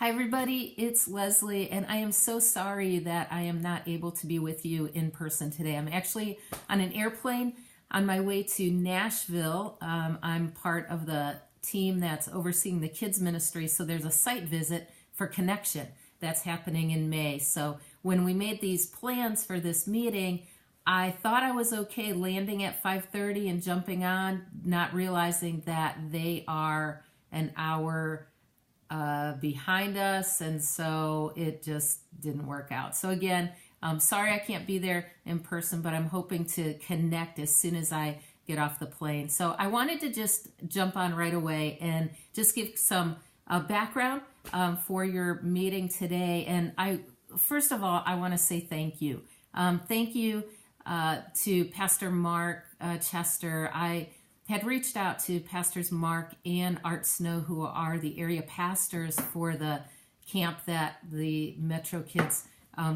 Hi, everybody. It's Leslie, and I am so sorry that I am not able to be with you in person today. I'm actually on an airplane on my way to Nashville. I'm part of the team that's overseeing the kids ministry, so there's a site visit for Connection that's happening in May. So when we made these plans for this meeting, I thought I was okay landing at 5:30 and jumping on, not realizing that they are an hour behind us, and so it just didn't work out. So again, sorry I can't be there in person, but I'm hoping to connect as soon as I get off the plane. So I wanted to just jump on right away and just give some background for your meeting today. And first of all, I want to say thank you. Thank you to Pastor Mark Chester. I had reached out to Pastors Mark and Art Snow, who are the area pastors for the camp that the Metro Kids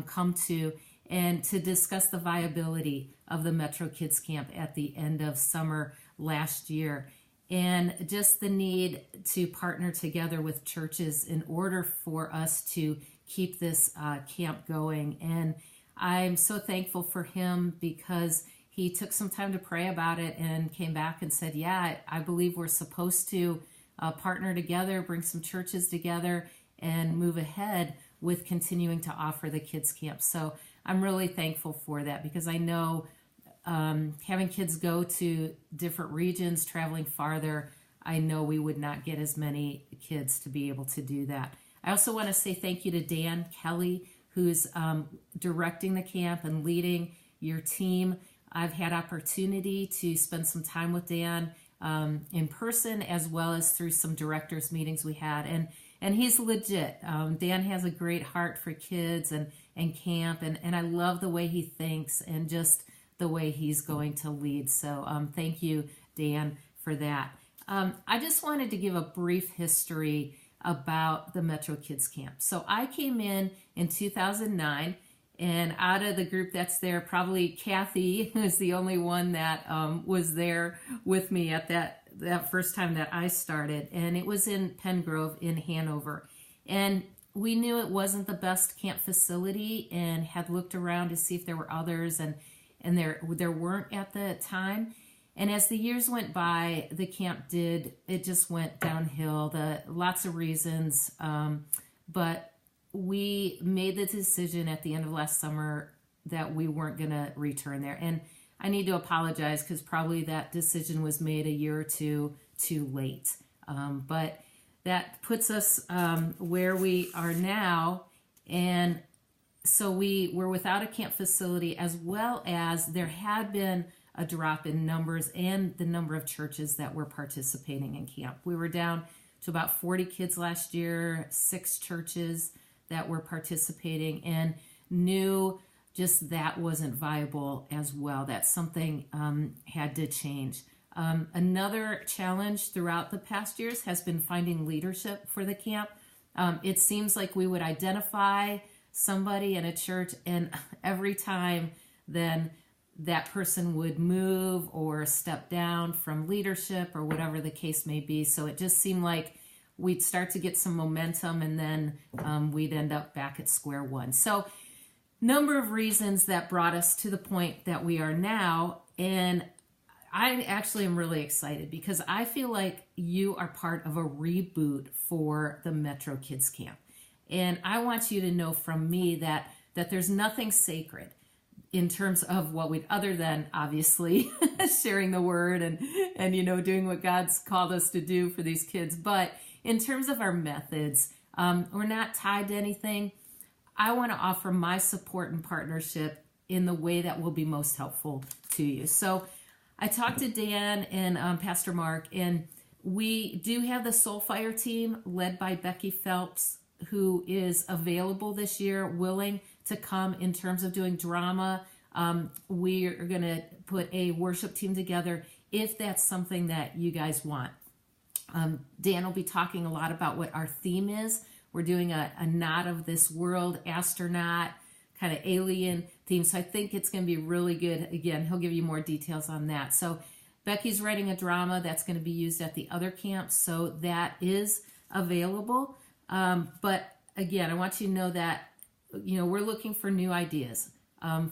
come to, and to discuss the viability of the Metro Kids camp at the end of summer last year, and just the need to partner together with churches in order for us to keep this camp going. And I'm so thankful for him because he took some time to pray about it and came back and said, yeah, I believe we're supposed to partner together, bring some churches together, and move ahead with continuing to offer the kids camp. So I'm really thankful for that, because I know having kids go to different regions, traveling farther, I know we would not get as many kids to be able to do that. I also want to say thank you to Dan Kelly, who's directing the camp and leading your team. I've had opportunity to spend some time with Dan in person, as well as through some directors meetings we had, and he's legit. Dan has a great heart for kids and camp, and I love the way he thinks and just the way he's going to lead. So thank you, Dan, for that. I just wanted to give a brief history about the Metro Kids Camp. So I came in 2009. And out of the group that's there, probably Kathy is the only one that was there with me at that first time that I started. And it was in Pengrove in Hanover. And we knew it wasn't the best camp facility and had looked around to see if there were others, and there weren't at the time. And as the years went by, the camp just went downhill. Lots of reasons, but we made the decision at the end of last summer that we weren't going to return there. And I need to apologize, because probably that decision was made a year or two too late. But that puts us where we are now. And so we were without a camp facility, as well as there had been a drop in numbers and the number of churches that were participating in camp. We were down to about 40 kids last year, 6 churches that were participating, and knew just that wasn't viable as well. That something had to change. Another challenge throughout the past years has been finding leadership for the camp. It seems like we would identify somebody in a church, and every time then that person would move or step down from leadership or whatever the case may be. So it just seemed like we'd start to get some momentum, and then we'd end up back at square one. So number of reasons that brought us to the point that we are now. And I actually am really excited, because I feel like you are part of a reboot for the Metro Kids Camp. And I want you to know from me that there's nothing sacred in terms of what we'd, other than obviously sharing the word and doing what God's called us to do for these kids. But in terms of our methods, we're not tied to anything. I want to offer my support and partnership in the way that will be most helpful to you. So I talked to Dan and Pastor Mark, and we do have the Soulfire team led by Becky Phelps, who is available this year, willing to come in terms of doing drama. We are going to put a worship team together if that's something that you guys want. Dan will be talking a lot about what our theme is. We're doing a not of this world, astronaut, kind of alien theme. So I think it's going to be really good. Again, he'll give you more details on that. So Becky's writing a drama that's going to be used at the other camps. So that is available. But again, I want you to know that, we're looking for new ideas,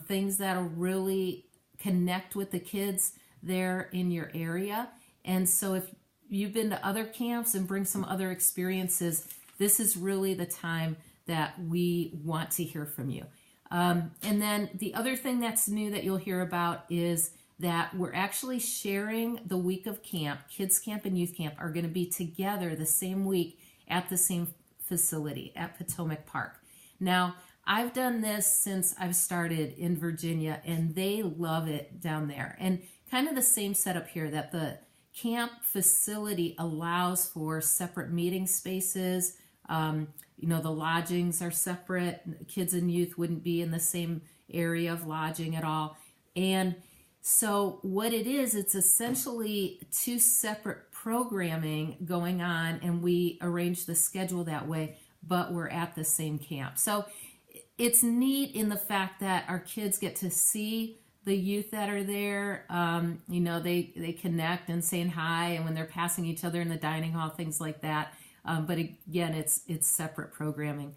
things that'll really connect with the kids there in your area. And so if you've been to other camps and bring some other experiences, this is really the time that we want to hear from you. And then the other thing that's new that you'll hear about is that we're actually sharing the week of camp. Kids camp and youth camp are going to be together the same week at the same facility at Potomac Park. Now, I've done this since I've started in Virginia, and they love it down there. And kind of the same setup here, that the camp facility allows for separate meeting spaces. The lodgings are separate. Kids and youth wouldn't be in the same area of lodging at all. And so what it is, it's essentially two separate programming going on, and we arrange the schedule that way, but we're at the same camp. So it's neat in the fact that our kids get to see the youth that are there. They connect and saying hi, and when they're passing each other in the dining hall, things like that. But again, it's separate programming.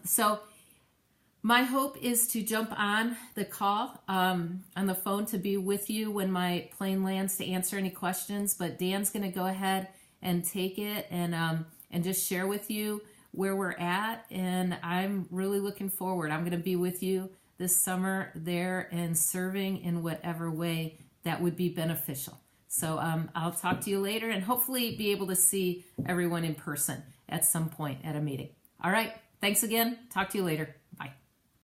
So my hope is to jump on the call, on the phone, to be with you when my plane lands to answer any questions. But Dan's going to go ahead and take it and just share with you where we're at. And I'm really looking forward. I'm going to be with you this summer there and serving in whatever way that would be beneficial. So I'll talk to you later and hopefully be able to see everyone in person at some point at a meeting. All right. Thanks again. Talk to you later.